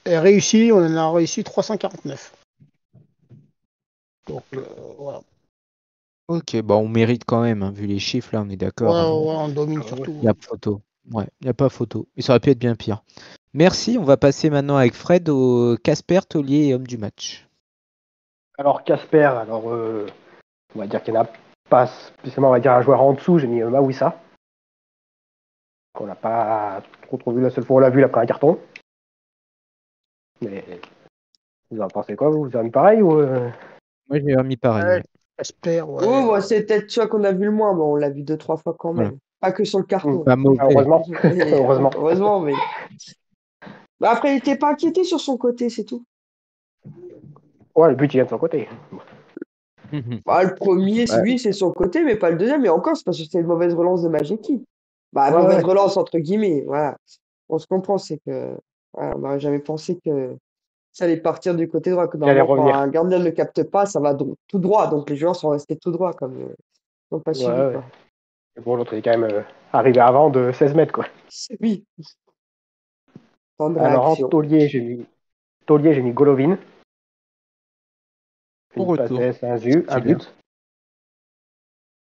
[SPEAKER 4] Et réussi, on en a réussi 349. Donc, voilà.
[SPEAKER 1] Ok, on mérite quand même, hein, vu les chiffres, là, on est d'accord.
[SPEAKER 4] Ouais, on domine surtout.
[SPEAKER 1] Il n'y a pas photo. Ouais, il n'y a pas photo. Mais ça aurait pu être bien pire. Merci, on va passer maintenant avec Fred au Casper, taulier et homme du match.
[SPEAKER 3] Alors Casper, on va dire qu'il n'y en a pas spécialement, on va dire un joueur en dessous, j'ai mis Mawissa. Qu'on n'a pas trop vu, la seule fois on l'a vu, il a pris un carton. Mais vous en pensez quoi, vous avez mis pareil ou
[SPEAKER 1] Moi, j'ai remis pareil.
[SPEAKER 4] Ouais,
[SPEAKER 1] Ouais.
[SPEAKER 4] Casper, ouais.
[SPEAKER 2] Oh, c'est peut-être celui qu'on a vu le moins, mais on l'a vu 2-3 fois quand même.
[SPEAKER 1] Voilà.
[SPEAKER 2] Pas que sur le carton.
[SPEAKER 1] Pas mauvais.
[SPEAKER 3] heureusement. Heureusement.
[SPEAKER 2] Heureusement, mais. Après, il n'était pas inquiété sur son côté, c'est tout.
[SPEAKER 3] Ouais, le but il vient de son côté.
[SPEAKER 2] Le premier,
[SPEAKER 1] Ouais.
[SPEAKER 2] oui, c'est son côté, mais pas le deuxième. Et encore, c'est parce que c'était une mauvaise relance de Majeki. Mauvaise relance, entre guillemets. Voilà. On se comprend, c'est que. Voilà, on n'aurait jamais pensé que ça allait partir du côté droit. Que
[SPEAKER 3] Il allait
[SPEAKER 2] normalement, quand
[SPEAKER 3] revenir.
[SPEAKER 2] un gardien ne le capte pas, ça va tout droit. Donc les joueurs sont restés tout droit, comme ils n'ont pas suivi.
[SPEAKER 3] Ouais.
[SPEAKER 2] Quoi.
[SPEAKER 3] Et bon, l'autre il est quand même arrivé avant de 16 mètres, quoi.
[SPEAKER 2] Oui. Temps de
[SPEAKER 3] Alors en
[SPEAKER 2] réaction.
[SPEAKER 3] taulier, j'ai mis Golovin.
[SPEAKER 1] Au
[SPEAKER 3] Une
[SPEAKER 1] retour.
[SPEAKER 3] passe, un but.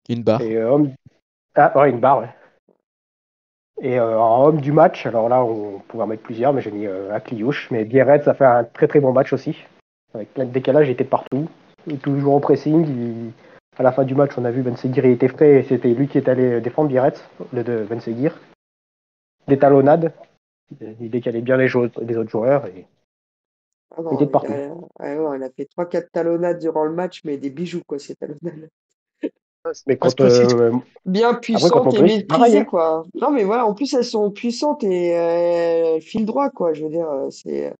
[SPEAKER 1] Une barre.
[SPEAKER 3] Et une barre, ouais. Et en homme du match, alors là, on pouvait en mettre plusieurs, mais j'ai mis Akliouche. Mais Biarritz a fait un très très bon match aussi. Avec plein de décalages, il était partout. Il est toujours en pressing. À la fin du match, on a vu Ben Seguir, il était frais et c'était lui qui est allé défendre Biarritz, le de Ben Seguir. Des talonnades. Il décalait bien les autres joueurs. Et
[SPEAKER 2] Ah
[SPEAKER 3] il était
[SPEAKER 2] non,
[SPEAKER 3] de partout.
[SPEAKER 2] il a fait 3-4 talonnades durant le match, mais des bijoux, quoi, ces talonnades.
[SPEAKER 3] Mais
[SPEAKER 4] Pas
[SPEAKER 3] quand,
[SPEAKER 4] précis.
[SPEAKER 2] Bien
[SPEAKER 3] après, quand
[SPEAKER 2] puissantes et
[SPEAKER 3] Montpellier, c'est pareil.
[SPEAKER 2] maîtrisées, quoi. Non, mais voilà, en plus, elles sont puissantes et elles filent droit, quoi. Je veux dire, c'est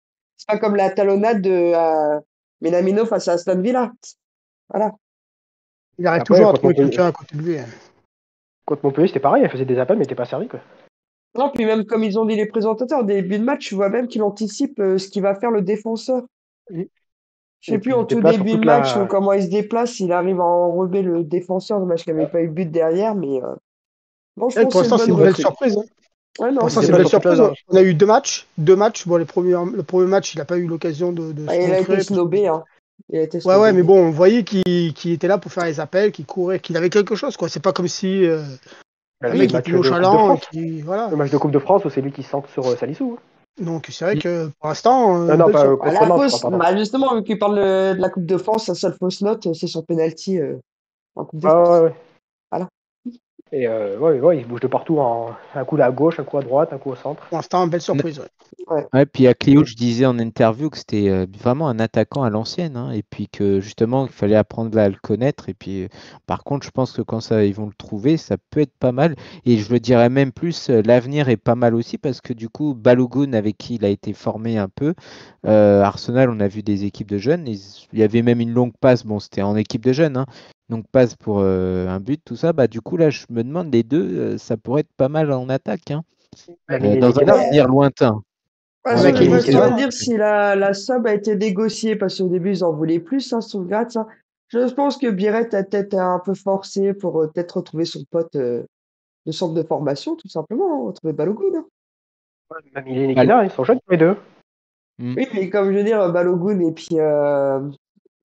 [SPEAKER 2] pas comme la talonnade de Minamino face à Aston Villa. Voilà.
[SPEAKER 4] Il arrive
[SPEAKER 3] Après,
[SPEAKER 4] toujours à
[SPEAKER 3] quand
[SPEAKER 4] trouver
[SPEAKER 3] Montpellier,
[SPEAKER 4] quelqu'un à côté de lui. Hein.
[SPEAKER 3] c'était pareil. Elle faisait des appels, mais elle n'était pas servie, quoi.
[SPEAKER 2] Non, puis même comme ils ont dit les présentateurs, au début de match, tu vois même qu'il anticipe ce qu'il va faire le défenseur.
[SPEAKER 3] Et
[SPEAKER 2] Je sais plus,
[SPEAKER 3] puis, il
[SPEAKER 2] en
[SPEAKER 3] se
[SPEAKER 2] tout
[SPEAKER 3] déplace sur
[SPEAKER 2] début de
[SPEAKER 3] toute
[SPEAKER 2] match,
[SPEAKER 3] la.
[SPEAKER 2] comment il se déplace, il arrive à enrober le défenseur, dommage qu'il n'y avait pas eu de but derrière, mais non, je
[SPEAKER 4] Elle,
[SPEAKER 2] pense
[SPEAKER 4] pour
[SPEAKER 2] que c'est une
[SPEAKER 4] l'instant, c'est
[SPEAKER 2] bonne
[SPEAKER 4] une belle
[SPEAKER 2] recrue.
[SPEAKER 4] surprise. Hein.
[SPEAKER 2] Ouais, non,
[SPEAKER 4] Pour l'instant,
[SPEAKER 3] Il se
[SPEAKER 4] c'est une
[SPEAKER 3] déplace
[SPEAKER 4] belle
[SPEAKER 3] sur toute la
[SPEAKER 4] surprise.
[SPEAKER 3] zone.
[SPEAKER 4] On a eu deux matchs. Bon, le premier match, il n'a pas eu l'occasion de se
[SPEAKER 2] il a été
[SPEAKER 4] montrer.
[SPEAKER 2] snobé, hein. Il a été
[SPEAKER 4] Ouais,
[SPEAKER 2] snobé.
[SPEAKER 4] mais bon, on voyait qu'il était là pour faire les appels, qu'il courait, qu'il avait quelque chose, quoi. C'est pas comme si
[SPEAKER 3] Elle a
[SPEAKER 4] le
[SPEAKER 3] fait
[SPEAKER 4] mec
[SPEAKER 3] le
[SPEAKER 4] il
[SPEAKER 3] match
[SPEAKER 4] était
[SPEAKER 3] de Coupe de
[SPEAKER 4] nonchalant,
[SPEAKER 3] France.
[SPEAKER 4] voilà.
[SPEAKER 3] Le match de Coupe de France où c'est lui qui centre sur Salissou.
[SPEAKER 4] Donc c'est vrai que pour l'instant,
[SPEAKER 3] Non,
[SPEAKER 4] belle
[SPEAKER 3] pas
[SPEAKER 4] surprise.
[SPEAKER 3] contre Nantes, je crois, pardon.
[SPEAKER 2] Justement, vu qu'il parle de la Coupe de France, sa seule fausse note, c'est son penalty en Coupe de
[SPEAKER 3] Ah
[SPEAKER 2] France.
[SPEAKER 3] ouais.
[SPEAKER 2] Voilà.
[SPEAKER 3] Et il bouge de partout. Un coup à gauche, un coup à droite, un coup au centre.
[SPEAKER 4] Pour l'instant, belle surprise.
[SPEAKER 1] Ouais, puis Akliouche disait en interview que c'était vraiment un attaquant à l'ancienne, hein, et puis que justement il fallait apprendre à le connaître. Et puis par contre, je pense que quand ils vont le trouver, ça peut être pas mal. Et je le dirais même plus, l'avenir est pas mal aussi parce que du coup, Balogun avec qui il a été formé un peu, Arsenal, on a vu des équipes de jeunes. Il y avait même une longue passe, bon, c'était en équipe de jeunes, hein, longue passe pour un but, tout ça. Bah du coup là, je me demande les deux, ça pourrait être pas mal en attaque, hein, dans un avenir lointain.
[SPEAKER 2] Je ne sais pas dire si la sub a été négociée parce qu'au début ils en voulaient plus, hein, sur Graz. Hein. Je pense que Biret a peut-être un peu forcé pour peut-être retrouver son pote de centre de formation, tout simplement, hein, retrouver Balogun. Hein.
[SPEAKER 3] Même il est Nekina, ils sont jeunes tous les deux.
[SPEAKER 2] Oui, mais comme je veux dire, Balogun et puis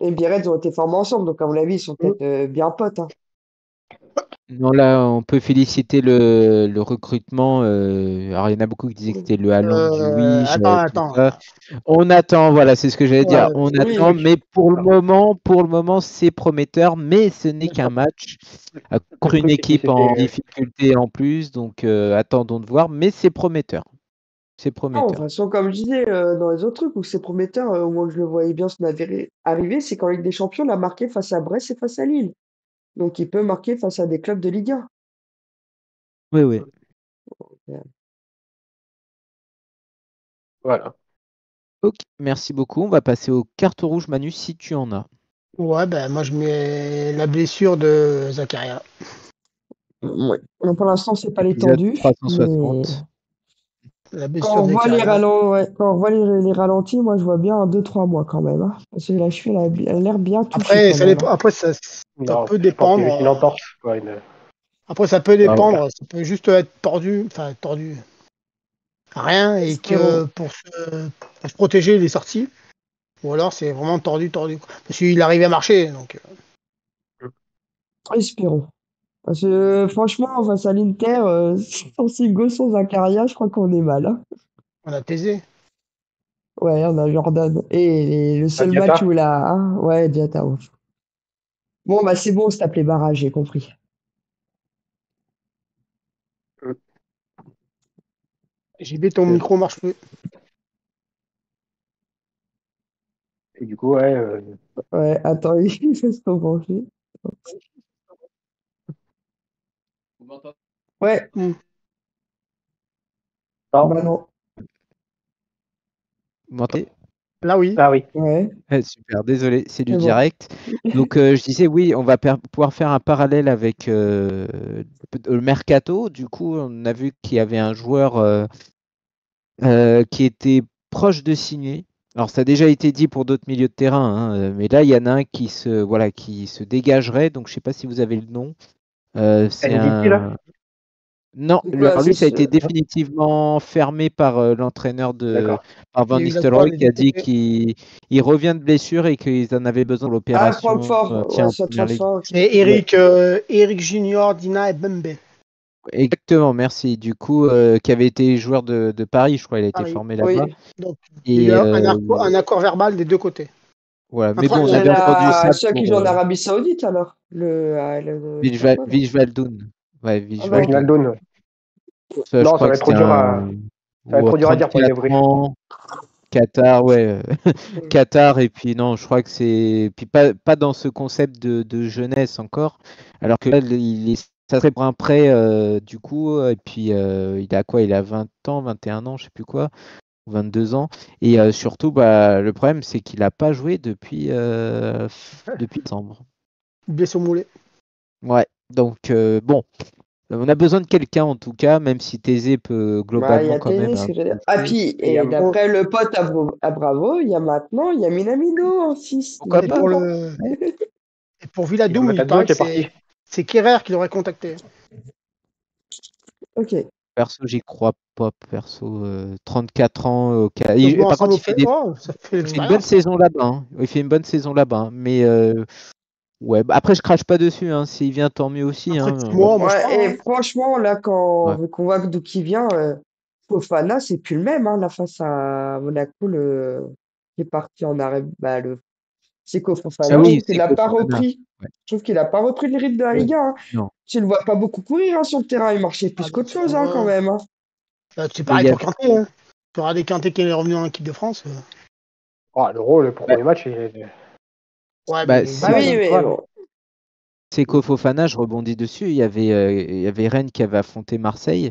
[SPEAKER 2] et Biret ont été formés ensemble, donc à mon avis ils sont peut-être bien potes. Hein.
[SPEAKER 1] Non, là, on peut féliciter le recrutement. Alors, il y en a beaucoup qui disaient que c'était le Haaland du Wish.
[SPEAKER 4] Attends.
[SPEAKER 1] On attend, voilà, c'est ce que j'allais dire. On attend, mais pour le moment, c'est prometteur, mais ce n'est qu'un match contre une équipe en difficulté en plus. Donc, attendons de voir, mais c'est prometteur. C'est prometteur.
[SPEAKER 2] Non, de toute façon, comme je disais dans les autres trucs où c'est prometteur, au moins que je le voyais bien se arriver, c'est qu'en Ligue des Champions, il a marqué face à Brest et face à Lille. Donc, il peut marquer face à des clubs de Ligue 1.
[SPEAKER 1] Oui.
[SPEAKER 3] Voilà.
[SPEAKER 1] Ok, merci beaucoup. On va passer aux cartes rouges, Manu, si tu en as.
[SPEAKER 4] Ouais, moi je mets la blessure de Zakaria.
[SPEAKER 2] Ouais. Pour l'instant, c'est pas l'étendue.
[SPEAKER 1] 360.
[SPEAKER 2] Quand on voit les ralentis, moi je vois bien 2-3 mois quand même. Hein. Parce que la cheville elle a l'air bien touchée.
[SPEAKER 4] Après, ça peut dépendre.
[SPEAKER 3] Une entorse.
[SPEAKER 4] Après, ça peut dépendre. Ça peut juste être tordu. Enfin, tordu. Rien. Et que pour se protéger, il est sorti. Ou alors, c'est vraiment tordu. Parce qu'il arrive à marcher. Donc.
[SPEAKER 2] Espérons. Parce que franchement, face à l'Inter, sans Sigo, sans Zakaria, je crois qu'on est mal. Hein.
[SPEAKER 4] On a Thésée.
[SPEAKER 2] Ouais, on a Jordan. Et le seul match où là. Hein, ouais, Diata. Bon, c'est bon, on se tape les barrages, j'ai compris.
[SPEAKER 4] JB, ton micro marche plus.
[SPEAKER 3] Et du coup, ouais.
[SPEAKER 2] Ouais, attends, il fait se rebrancher.
[SPEAKER 1] Vous m'entendez?
[SPEAKER 2] Ouais.
[SPEAKER 3] Non.
[SPEAKER 2] Bah non.
[SPEAKER 1] Vous m'entendez?
[SPEAKER 4] Là, oui.
[SPEAKER 3] Ah oui.
[SPEAKER 2] Ouais.
[SPEAKER 1] Super, désolé, c'est du direct. Donc, je disais, oui, on va pouvoir faire un parallèle avec le Mercato. Du coup, on a vu qu'il y avait un joueur qui était proche de signer. Alors, ça a déjà été dit pour d'autres milieux de terrain, hein, mais là, il y en a un qui se dégagerait. Donc, je ne sais pas si vous avez le nom. C'est
[SPEAKER 3] MVP, là
[SPEAKER 1] Non, alors lui, ça a été définitivement fermé par l'entraîneur par Van Nistelrooy qui a dit qu'il revient de blessure et qu'ils en avaient besoin de l'opération.
[SPEAKER 4] C'est Eric Junior, Dina et Bembe.
[SPEAKER 1] Exactement, merci. Du coup, qui avait été joueur de Paris, je crois, il a été formé là-bas.
[SPEAKER 4] Donc, il y a un accord verbal des deux côtés.
[SPEAKER 1] Voilà, mais bon, on a bien entendu ça.
[SPEAKER 2] Ceux qui jouent en Arabie Saoudite alors.
[SPEAKER 1] Vijvaldoun. Ouais,
[SPEAKER 3] Vijvaldoun.
[SPEAKER 1] Non, ça va être trop dur à dire pour les vrais. Qatar, ouais. Qatar, et puis non, je crois que c'est. Puis pas dans ce concept de jeunesse encore. Alors que là, ça serait pour un prêt, du coup, et puis il a quoi? Il a 20 ans, 21 ans, je sais plus quoi, 22 ans. Et surtout, le problème, c'est qu'il n'a pas joué depuis décembre.
[SPEAKER 4] Blessé au moulet.
[SPEAKER 2] Ouais,
[SPEAKER 1] donc bon. On a besoin de quelqu'un en tout cas, même si Thésée peut globalement quand même.
[SPEAKER 2] Puis d'après le pote à Bravo, il y a Minamino en 6.
[SPEAKER 4] Et pour Villadoum, il paraît que c'est Kerrer qui l'aurait contacté.
[SPEAKER 2] Ok.
[SPEAKER 1] Perso, j'y crois pas. Perso, 34 ans. Par contre, il fait une bonne saison là-bas. Hein. Il fait une bonne saison là-bas. Mais ouais, après, je crache pas dessus. Hein. S'il vient, tant mieux aussi.
[SPEAKER 2] Et franchement, là, quand on voit d'où qui vient, Fofana, c'est plus le même. Hein, là, face à Monaco, qui est parti en arrêt. C'est Fofana. Je trouve qu'il n'a pas repris. Je trouve qu'il n'a pas repris le rythme de la Ligue 1. Hein. Tu le vois pas beaucoup courir sur le terrain, il marchait plus qu'autre chose quand même. Hein.
[SPEAKER 4] C'est pareil pour Kanté. Hein. Tu auras des Kanté qui est revenu en équipe de France.
[SPEAKER 3] L'Euro, le premier match,
[SPEAKER 4] Ouais,
[SPEAKER 1] Bah,
[SPEAKER 4] mais
[SPEAKER 1] c'est qu'au Fofana, je rebondis dessus. Il y avait Rennes qui avait affronté Marseille.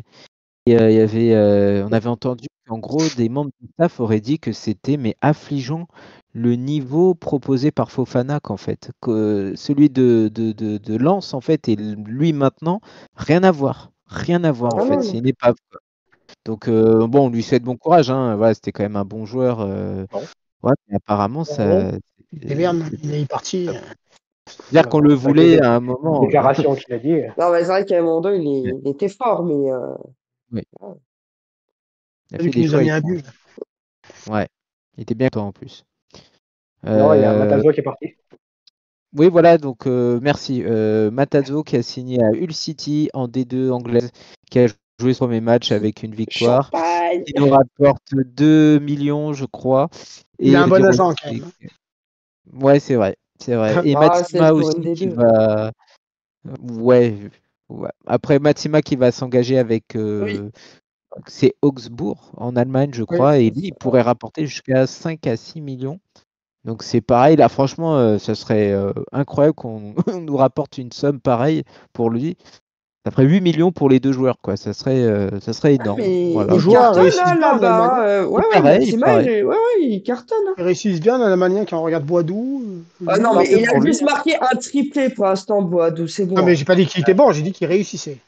[SPEAKER 1] Et on avait entendu qu'en gros, des membres du staff auraient dit que c'était affligeant le niveau proposé par Fofana, qu'en fait. Que celui de Lens, en fait, et lui maintenant, rien à voir. Rien à voir, en fait. C'est une épave. Quoi. Donc, bon, on lui souhaite bon courage. Hein. Voilà, c'était quand même un bon joueur. Ouais, mais apparemment, ça.
[SPEAKER 4] Il est parti.
[SPEAKER 1] C'est-à-dire qu'on le voulait à un moment.
[SPEAKER 3] Déclaration qu'il a dit.
[SPEAKER 2] Non, mais c'est vrai qu'à un moment donné, il était fort, mais.
[SPEAKER 1] Oui.
[SPEAKER 4] Il a fait des choix. Un but.
[SPEAKER 1] Ouais, il était bien temps en plus.
[SPEAKER 3] Non, il y a Matazo qui est parti.
[SPEAKER 1] Oui, voilà, donc merci. Matazo qui a signé à Hull City en D2 anglaise, qui a joué son premier match avec une victoire.
[SPEAKER 2] Champagne.
[SPEAKER 1] Il nous rapporte 2 millions, je crois.
[SPEAKER 4] Il a un bon agent quand même.
[SPEAKER 1] Ouais, c'est vrai. C'est vrai. Et Matsima aussi qui va. Ouais. Après, Matsima qui va s'engager avec. C'est Augsbourg en Allemagne, je crois, et lui, il pourrait rapporter jusqu'à 5 à 6 millions. Donc c'est pareil, là franchement, ça serait incroyable qu'on nous rapporte une somme pareille pour lui. Ça ferait 8 millions pour les deux joueurs, quoi. Ça serait énorme.
[SPEAKER 2] Voilà. Il cartonne là-bas. Il cartonne.
[SPEAKER 4] Ils réussissent bien l'Allemagnien qui en regarde Boadou.
[SPEAKER 2] Non, mais il a juste marqué un triplé pour l'instant, Boadou, c'est bon.
[SPEAKER 4] Non, mais j'ai pas dit qu'il était bon, j'ai dit qu'il réussissait,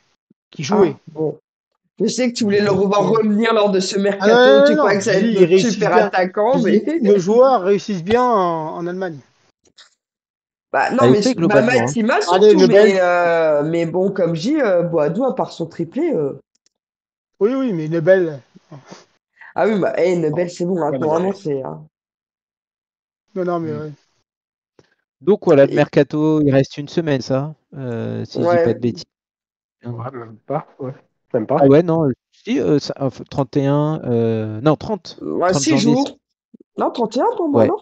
[SPEAKER 4] qu'il jouait.
[SPEAKER 2] Bon. Je sais que tu voulais le revoir revenir lors de ce mercato, tu crois que ça va être notre super attaquant, mais.
[SPEAKER 4] Nos joueurs réussissent bien en Allemagne.
[SPEAKER 2] Non, mais Matsima surtout, mais bon, comme je dis, Boadou, à part son triplé.
[SPEAKER 4] Oui, mais Nebel.
[SPEAKER 2] Ah oui, Nebel, c'est bon, normalement, c'est.
[SPEAKER 4] Non, mais ouais.
[SPEAKER 1] Donc voilà, le mercato, il reste une semaine, ça, si je dis pas de bêtises.
[SPEAKER 3] Ouais, même pas. Ouais. Même pas.
[SPEAKER 1] Ah ouais, non, si, 31, non, 30.
[SPEAKER 2] 6 jours. Non, 31 pour moi, non?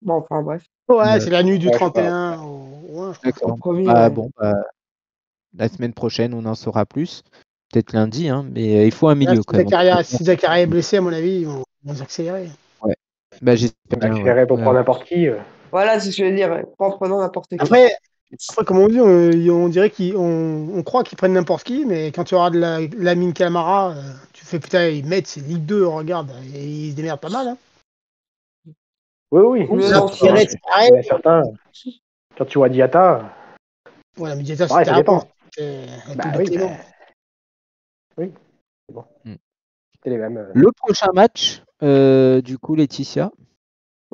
[SPEAKER 2] Bon, enfin, bref.
[SPEAKER 4] Ouais, c'est la nuit du 31.
[SPEAKER 1] D'accord. Bon, la semaine prochaine, on en saura plus. Peut-être lundi, hein, mais il faut un milieu quand même.
[SPEAKER 4] Si Zakaria est blessé, à mon avis, ils vont accélérer.
[SPEAKER 1] Ouais. J'espère bien.
[SPEAKER 3] Accélérer pour prendre n'importe qui.
[SPEAKER 2] Voilà, c'est ce que je veux dire. Pas en prenant n'importe qui.
[SPEAKER 4] Après, comme on dit, on dirait on croit qu'ils prennent n'importe qui, mais quand tu auras de la mine Camara, tu fais putain, ils mettent, c'est Ligue 2, regarde, et ils se démerdent pas mal. Hein.
[SPEAKER 3] Oui. Certains, quand tu vois Diatta.
[SPEAKER 4] Voilà, mais Diatta, c'était
[SPEAKER 3] ça dépend.
[SPEAKER 4] Oui,
[SPEAKER 3] c'est bon. C'était les mêmes.
[SPEAKER 1] Le prochain match, du coup, Laetitia.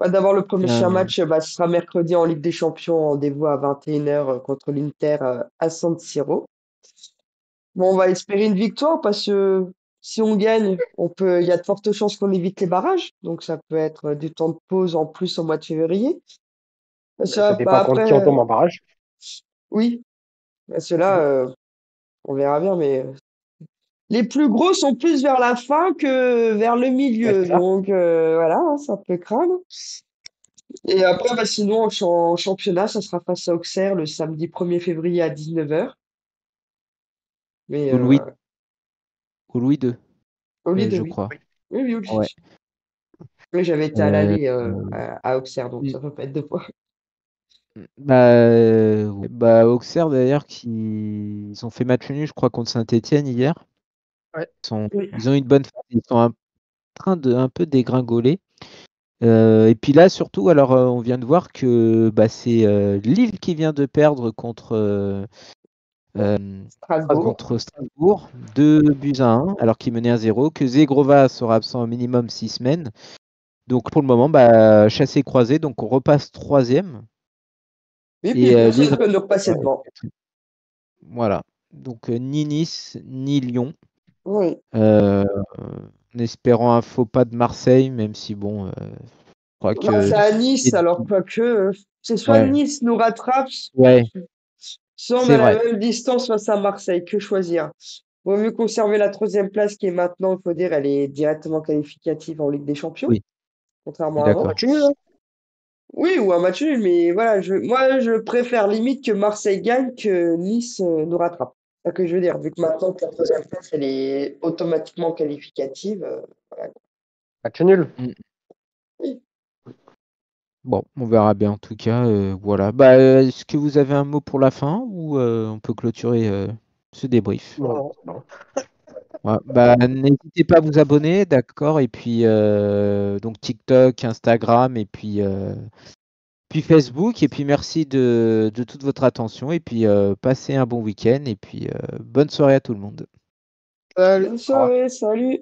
[SPEAKER 2] D'abord, le premier match, ce sera mercredi en Ligue des Champions, rendez-vous à 21h contre l'Inter à San Siro. Bon, on va espérer une victoire parce que si on gagne, il y a de fortes chances qu'on évite les barrages. Donc, ça peut être du temps de pause en plus au mois de février.
[SPEAKER 3] Ça dépend contre qui on tombe en barrage.
[SPEAKER 2] Oui, ceux-là, on verra bien, mais les plus gros sont plus vers la fin que vers le milieu. Donc, voilà, ça peut craindre. Et après, sinon, en championnat, ça sera face à Auxerre le samedi 1er février à 19h. Mais,
[SPEAKER 1] Au Louis II. Je crois.
[SPEAKER 2] Oui,
[SPEAKER 1] ouais.
[SPEAKER 2] Oui, j'avais été à l'aller à Auxerre, donc ça peut pas être 2 fois.
[SPEAKER 1] Auxerre, d'ailleurs, ils ont fait match nul, je crois, contre Saint-Etienne hier.
[SPEAKER 3] Ouais.
[SPEAKER 1] Ils ont une bonne phase, ils sont en train de un peu dégringoler. Et puis là, surtout, alors on vient de voir que c'est Lille qui vient de perdre contre Strasbourg, 2-1, alors qu'il menait 1-0, que Zegrova sera absent au minimum 6 semaines. Donc pour le moment, chassé croisé, donc on repasse 3e.
[SPEAKER 2] Et puis personne ne peut nous repasser devant.
[SPEAKER 1] Voilà. Donc ni Nice, ni Lyon.
[SPEAKER 2] Oui.
[SPEAKER 1] En espérant un faux pas de Marseille, même si bon, je crois que.
[SPEAKER 2] C'est à Nice, alors que c'est soit Nice nous rattrape, soit on a la même distance face à Marseille. Que choisir? Vaut mieux conserver la 3e place qui est maintenant, il faut dire, elle est directement qualificative en Ligue des Champions.
[SPEAKER 1] Oui.
[SPEAKER 2] Contrairement à avant. Oui, ou un match nul, mais voilà, moi, je préfère limite que Marseille gagne que Nice nous rattrape. C'est ça que je veux dire, vu que maintenant que la troisième place, elle est automatiquement qualificative. Voilà.
[SPEAKER 3] Match nul.
[SPEAKER 2] Oui.
[SPEAKER 1] Bon, on verra bien en tout cas. Voilà. Bah, est-ce que vous avez un mot pour la fin ou on peut clôturer ce débrief?
[SPEAKER 3] Non.
[SPEAKER 1] Ouais, bah, n'hésitez pas à vous abonner, d'accord? Et puis donc TikTok, Instagram et puis Facebook. Et puis merci de toute votre attention. Et puis passez un bon week-end. Et puis bonne soirée à tout le monde.
[SPEAKER 4] Salut.
[SPEAKER 2] Bonne soirée, salut!